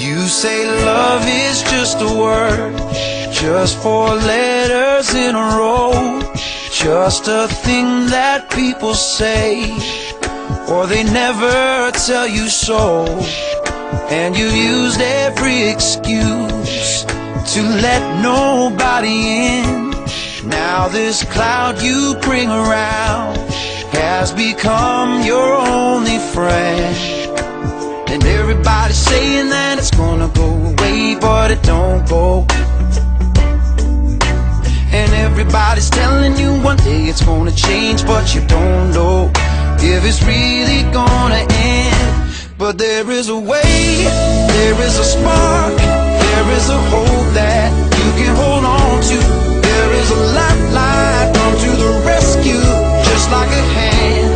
You say love is just a word, just four letters in a row, just a thing that people say, or they never tell you so. And you've used every excuse to let nobody in. Now this cloud you bring around has become your only friend. And everybody's saying that it's gonna go away, but it don't go. And everybody's telling you one day it's gonna change, but you don't know if it's really gonna end. But there is a way, there is a spark, there is a hope that you can hold on to. There is a lifeline, come to the rescue, just like a hand